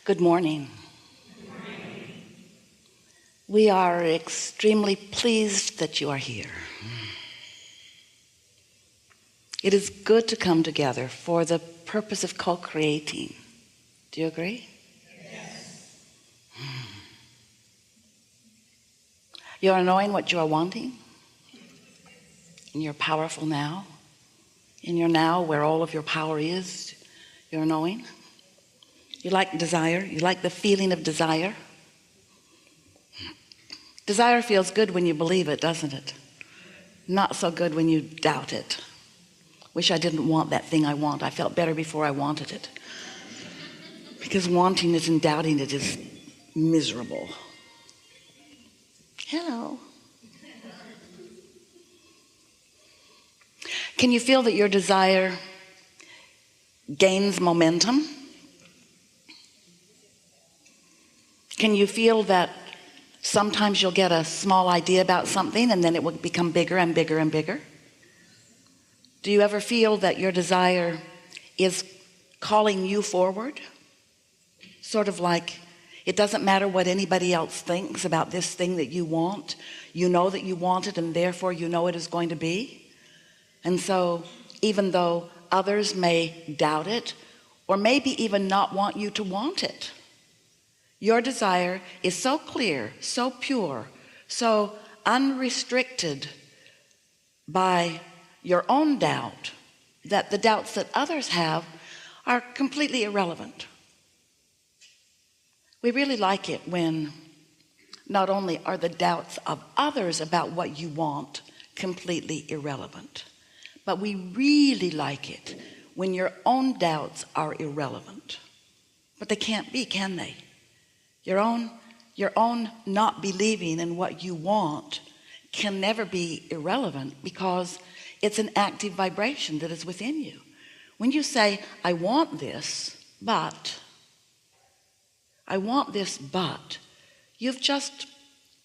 Good morning. We are extremely pleased that you are here. It is good to come together for the purpose of co-creating. Do you agree? Yes. You are knowing what you are wanting in your powerful now, in your now where all of your power is. You're knowing. You like desire. You like the feeling of desire. Desire feels good when you believe it, doesn't it? Not so good when you doubt it. Wish I didn't want that thing I want. I felt better before I wanted it. Because wanting it and doubting it is miserable. Hello. Can you feel that your desire gains momentum? Can you feel that sometimes you'll get a small idea about something and then it will become bigger and bigger and bigger? Do you ever feel that your desire is calling you forward? Sort of like it doesn't matter what anybody else thinks about this thing that you want. You know that you want it, and therefore you know it is going to be. And so even though others may doubt it or maybe even not want you to want it, your desire is so clear, so pure, so unrestricted by your own doubt that the doubts that others have are completely irrelevant. We really like it when not only are the doubts of others about what you want completely irrelevant, but we really like it when your own doubts are irrelevant. But they can't be, can they? Your own not believing in what you want can never be irrelevant, because it's an active vibration that is within you. When you say, I want this, but you've just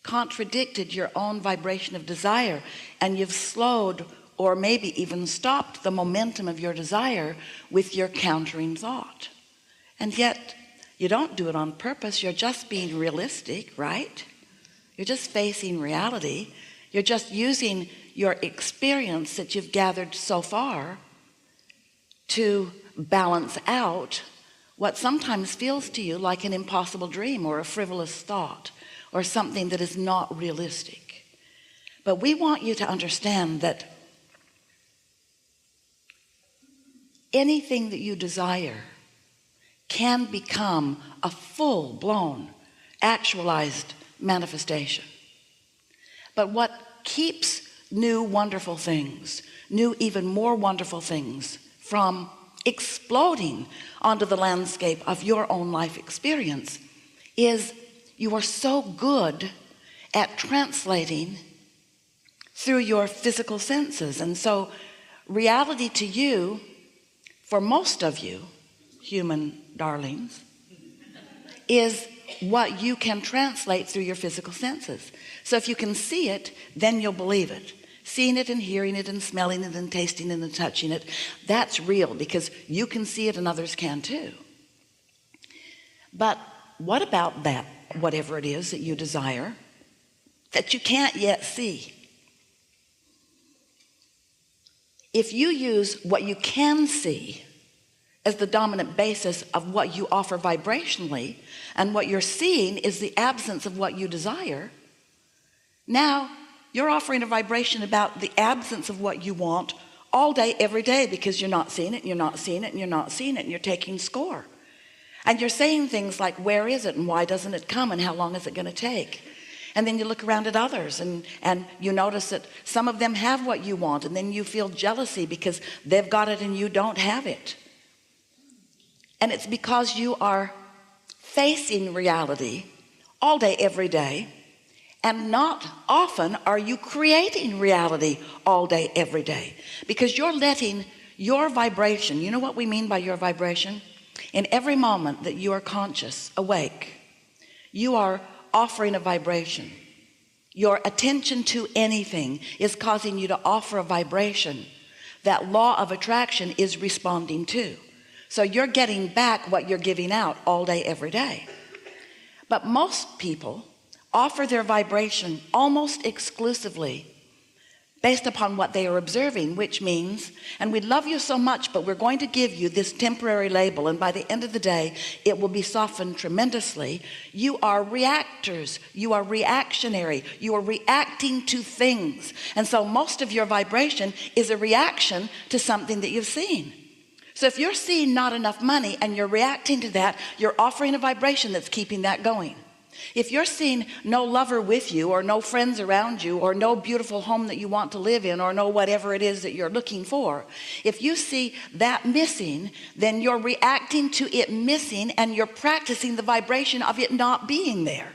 contradicted your own vibration of desire, and you've slowed or maybe even stopped the momentum of your desire with your countering thought. And yet you don't do it on purpose. You're just being realistic, right? You're just facing reality. You're just using your experience that you've gathered so far to balance out what sometimes feels to you like an impossible dream or a frivolous thought or something that is not realistic. But we want you to understand that anything that you desire can become a full-blown, actualized manifestation. But what keeps new wonderful things, new even more wonderful things, from exploding onto the landscape of your own life experience is you are so good at translating through your physical senses. And so reality to you, for most of you human darlings, is what you can translate through your physical senses. So if you can see it, then you'll believe it. Seeing it and hearing it and smelling it and tasting it and touching it, that's real, because you can see it and others can too. But what about that, whatever it is that you desire that you can't yet see? If you use what you can see as the dominant basis of what you offer vibrationally, and what you're seeing is the absence of what you desire, now you're offering a vibration about the absence of what you want all day, every day, because you're not seeing it, and you're not seeing it, and you're not seeing it, and you're taking score. And you're saying things like, where is it, and why doesn't it come, and how long is it going to take? And then you look around at others and you notice that some of them have what you want, and then you feel jealousy because they've got it and you don't have it. And it's because you are facing reality all day, every day, and not often are you creating reality all day, every day, because you're letting your vibration, you know what we mean by your vibration? In every moment that you are conscious, awake, you are offering a vibration. Your attention to anything is causing you to offer a vibration that law of attraction is responding to. So you're getting back what you're giving out all day, every day. But most people offer their vibration almost exclusively based upon what they are observing, which means, and we love you so much, but we're going to give you this temporary label, and by the end of the day it will be softened tremendously. You are reactors, you are reactionary, you are reacting to things, and so most of your vibration is a reaction to something that you've seen. So if you're seeing not enough money and you're reacting to that, you're offering a vibration that's keeping that going. If you're seeing no lover with you, or no friends around you, or no beautiful home that you want to live in, or no whatever it is that you're looking for, if you see that missing, then you're reacting to it missing, and you're practicing the vibration of it not being there.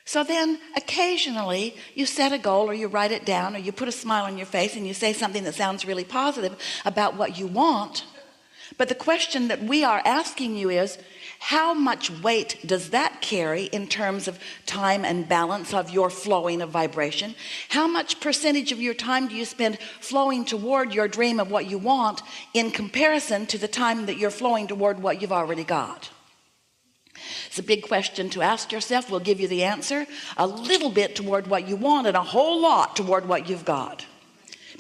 So then occasionally you set a goal, or you write it down, or you put a smile on your face and you say something that sounds really positive about what you want. But the question that we are asking you is, how much weight does that carry in terms of time and balance of your flowing of vibration? How much percentage of your time do you spend flowing toward your dream of what you want in comparison to the time that you're flowing toward what you've already got? It's a big question to ask yourself. We'll give you the answer. A little bit toward what you want and a whole lot toward what you've got,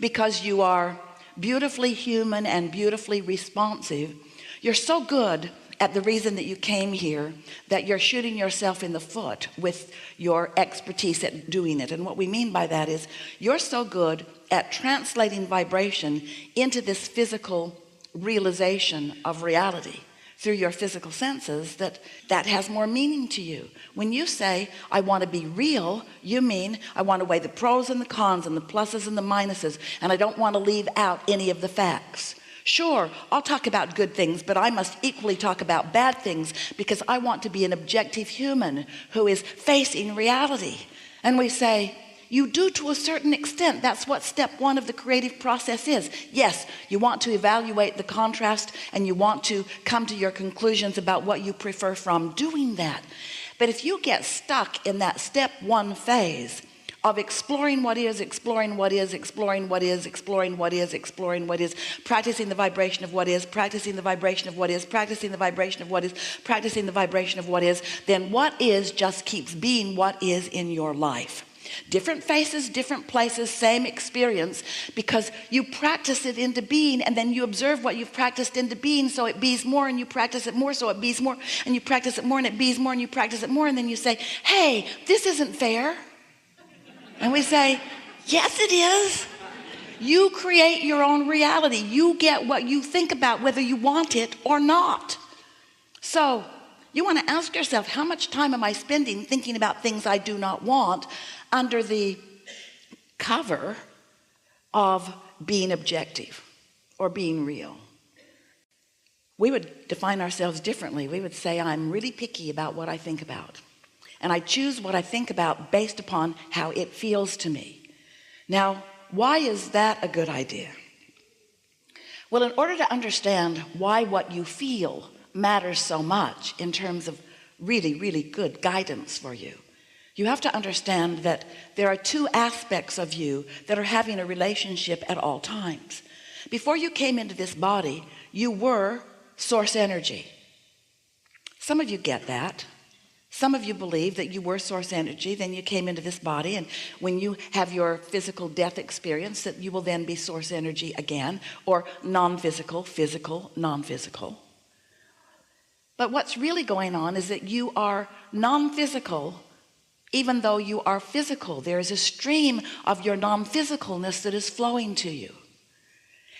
because you are beautifully human and beautifully responsive. You're so good at the reason that you came here that you're shooting yourself in the foot with your expertise at doing it. And what we mean by that is you're so good at translating vibration into this physical realization of reality through your physical senses that has more meaning to you. When you say, I want to be real, you mean I want to weigh the pros and the cons and the pluses and the minuses, and I don't want to leave out any of the facts. Sure, I'll talk about good things, but I must equally talk about bad things, because I want to be an objective human who is facing reality. And we say, you do to a certain extent. That's what step one of the creative process is. Yes, you want to evaluate the contrast, and you want to come to your conclusions about what you prefer from doing that. But if you get stuck in that step one phase of exploring what is, exploring what is, exploring what is, exploring what is, exploring what is, practicing the vibration of what is, practicing the vibration of what is, practicing the vibration of what is, practicing the vibration of what is, then what is just keeps being what is in your life. Different faces, different places, same experience, because you practice it into being, and then you observe what you've practiced into being, so it bees more, and you practice it more, so it bees more, and you practice it more, and it bees more, and you practice it more, and then you say, hey, this isn't fair. And we say, yes, it is. You create your own reality. You get what you think about, whether you want it or not. So you want to ask yourself, how much time am I spending thinking about things I do not want under the cover of being objective or being real? We would define ourselves differently. We would say, I'm really picky about what I think about. And I choose what I think about based upon how it feels to me. Now, why is that a good idea? Well, in order to understand why what you feel matters so much in terms of really, really good guidance for you, you have to understand that there are two aspects of you that are having a relationship at all times. Before you came into this body, you were source energy. Some of you get that. Some of you believe that you were source energy, then you came into this body, and when you have your physical death experience, that you will then be source energy again, or non-physical, physical, non-physical. But what's really going on is that you are non-physical, even though you are physical. There is a stream of your non-physicalness that is flowing to you.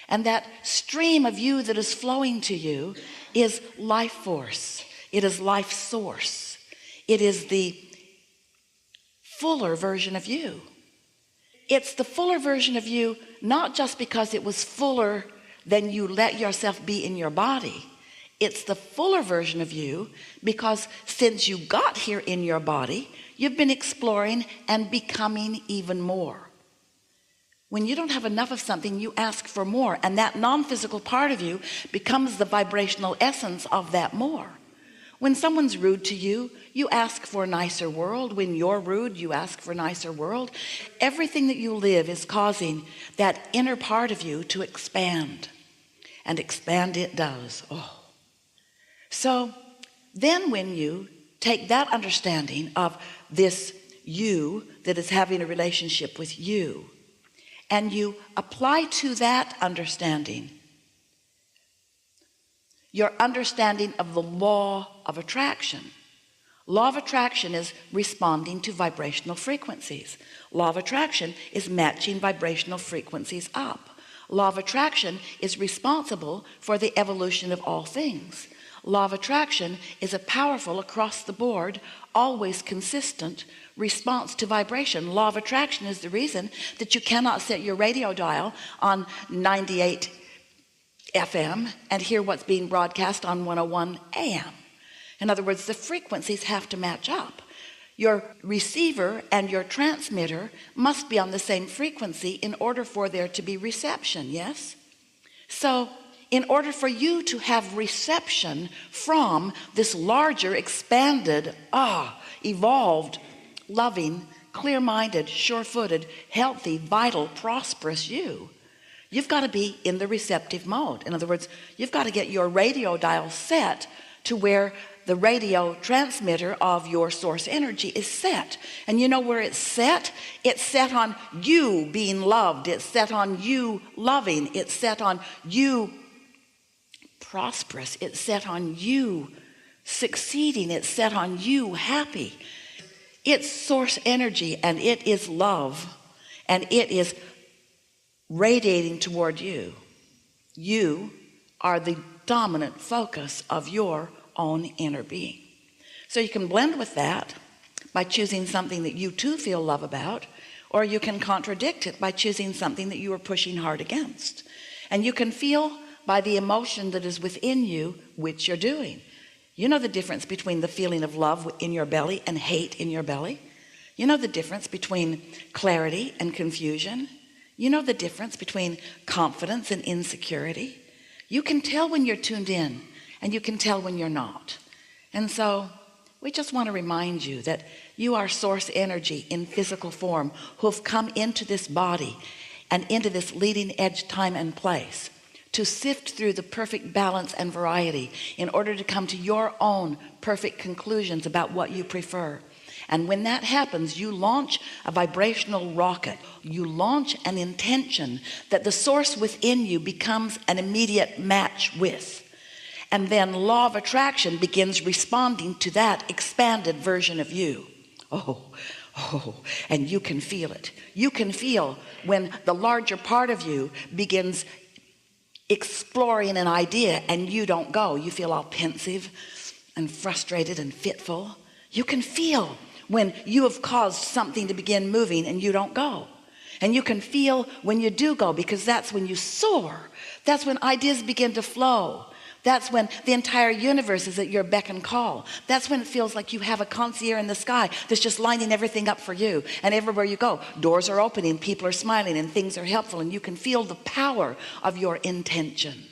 And that stream of you that is flowing to you is life force. It is life source. It is the fuller version of you. It's the fuller version of you, not just because it was fuller than you let yourself be in your body. It's the fuller version of you because since you got here in your body, you've been exploring and becoming even more. When you don't have enough of something, you ask for more, and that non-physical part of you becomes the vibrational essence of that more. When someone's rude to you, you ask for a nicer world. When you're rude, you ask for a nicer world. Everything that you live is causing that inner part of you to expand. and expand it does. Oh. So then when you take that understanding of this you that is having a relationship with you, and you apply to that understanding your understanding of the law of attraction. Law of attraction is responding to vibrational frequencies. Law of attraction is matching vibrational frequencies up. Law of attraction is responsible for the evolution of all things. Law of attraction is a powerful, across the board, always consistent response to vibration. Law of attraction is the reason that you cannot set your radio dial on 98 FM and hear what's being broadcast on 101 AM. In other words, the frequencies have to match up. Your receiver and your transmitter must be on the same frequency in order for there to be reception, yes? So in order for you to have reception from this larger, expanded, evolved, loving, clear-minded, sure-footed, healthy, vital, prosperous you've got to be in the receptive mode. In other words, you've got to get your radio dial set to where the radio transmitter of your source energy is set. And you know where it's set? It's set on you being loved. It's set on you loving. It's set on you prosperous. It's set on you succeeding. It's set on you happy. It's source energy, and it is love, and it is radiating toward you. You are the dominant focus of your own inner being. So you can blend with that by choosing something that you too feel love about, or you can contradict it by choosing something that you are pushing hard against. And you can feel by the emotion that is within you which you're doing. You know the difference between the feeling of love in your belly and hate in your belly. You know the difference between clarity and confusion. You know the difference between confidence and insecurity. You can tell when you're tuned in, and you can tell when you're not. And so we just want to remind you that you are source energy in physical form who have come into this body and into this leading edge time and place to sift through the perfect balance and variety in order to come to your own perfect conclusions about what you prefer. And when that happens, you launch a vibrational rocket. You launch an intention that the source within you becomes an immediate match with. And then law of attraction begins responding to that expanded version of you. And you can feel it. You can feel when the larger part of you begins exploring an idea and you don't go. You feel all pensive and frustrated and fitful. You can feel when you have caused something to begin moving and you don't go. And you can feel when you do go, because that's when you soar. That's when ideas begin to flow. That's when the entire universe is at your beck and call. That's when it feels like you have a concierge in the sky that's just lining everything up for you. And everywhere you go, doors are opening, people are smiling, and things are helpful. And you can feel the power of your intention.